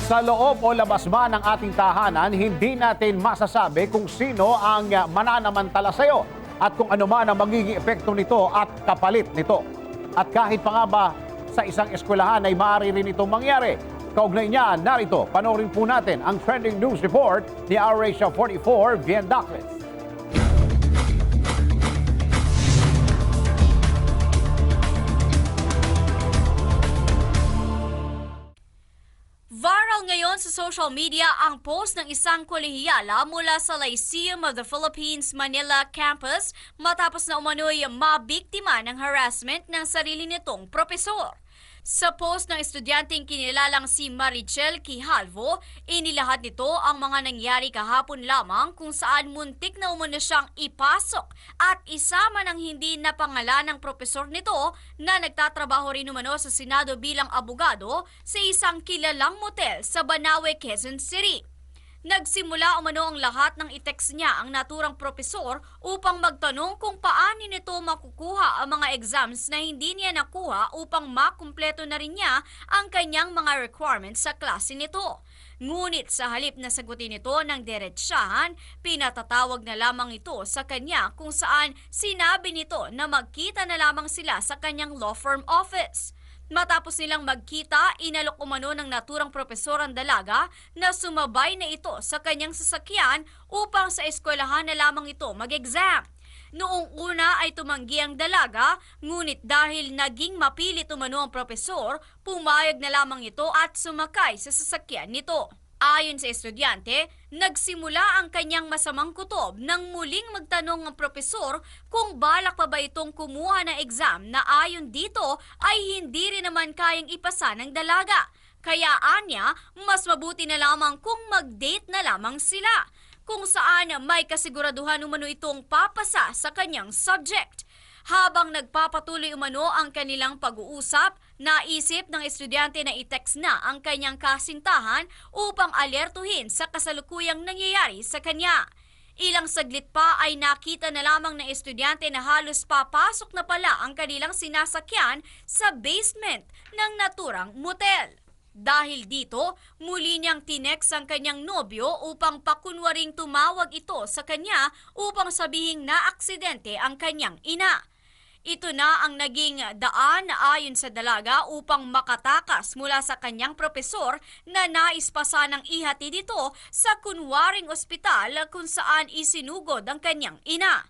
Sa loob o labas man ng ating tahanan, hindi natin masasabi kung sino ang mananamantala sa iyo at kung ano man ang magiging epekto nito at kapalit nito. At kahit pa nga ba sa isang eskwelahan ay maaari rin itong mangyari. Kaugnay niya, narito, panoorin po natin ang trending news report ni Asia 44, Bien Dacles. Viral ngayon sa social media ang post ng isang kolehiyala mula sa Lyceum of the Philippines Manila campus matapos na umano'y mabiktima ng harassment ng sarili nitong propesor. Sa post ng estudyanteng kinilalang si Marichel Quijalvo, inilahad nito ang mga nangyari kahapon lamang kung saan muntik na umano siyang ipasok at isama ng hindi napangalan ng propesor nito na nagtatrabaho rin umano sa Senado bilang abogado sa isang kilalang motel sa Banawe, Quezon City. Nagsimula umano ang lahat ng i-text niya ang naturang propesor upang magtanong kung paano nito makukuha ang mga exams na hindi niya nakuha upang makumpleto na rin niya ang kanyang mga requirements sa klase nito. Ngunit sa halip na sagutin ito ng diretsyahan, pinatatawag na lamang ito sa kanya kung saan sinabi nito na magkita na lamang sila sa kanyang law firm office. Matapos nilang magkita, inalok umano ng naturang propesor ang dalaga na sumabay na ito sa kanyang sasakyan upang sa eskwelahan na lamang ito mag-exam. Noong una ay tumanggi ang dalaga, ngunit dahil naging mapilit umano ang propesor, pumayag na lamang ito at sumakay sa sasakyan nito. Ayon sa estudyante, nagsimula ang kanyang masamang kutob nang muling magtanong ang propesor kung balak pa ba itong kumuha ng exam na ayon dito ay hindi rin naman kayang ipasa ng dalaga. Kaya anya, mas mabuti na lamang kung mag-date na lamang sila, kung saan may kasiguraduhan umano itong papasa sa kanyang subject. Habang nagpapatuloy umano ang kanilang pag-uusap, naisip ng estudyante na i-text na ang kanyang kasintahan upang alertuhin sa kasalukuyang nangyayari sa kanya. Ilang saglit pa ay nakita na lamang ng estudyante na halos papasok na pala ang kanilang sinasakyan sa basement ng naturang motel. Dahil dito, muli niyang tinext ang kanyang nobyo upang pakunwaring tumawag ito sa kanya upang sabihing naaksidente ang kanyang ina. Ito na ang naging daan ayon sa dalaga upang makatakas mula sa kanyang propesor na nais pa sanang ihatid ito sa kunwaring ospital kung saan isinugod ang kanyang ina.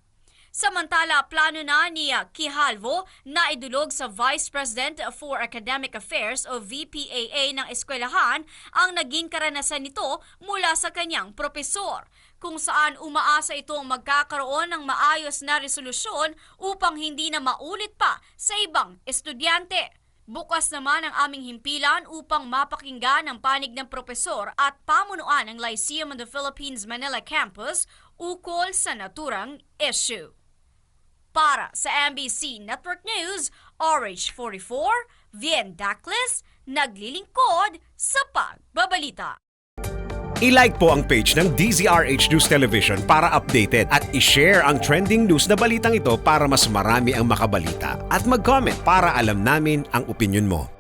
Samantala, plano na ni Quijalvo na idulog sa Vice President for Academic Affairs o VPAA ng eskwelahan ang naging karanasan nito mula sa kanyang propesor, kung saan umaasa itong magkakaroon ng maayos na resolusyon upang hindi na maulit pa sa ibang estudyante. Bukas naman ang aming himpilan upang mapakinggan ang panig ng propesor at pamunuan ng Lyceum of the Philippines Manila campus ukol sa naturang issue. Para sa MBC Network News, RH44, Bien Dacles, naglilingkod sa pagbabalita. I-like po ang page ng DZRH News Television para updated at i-share ang trending news na balitang ito para mas marami ang makabalita. At mag-comment para alam namin ang opinion mo.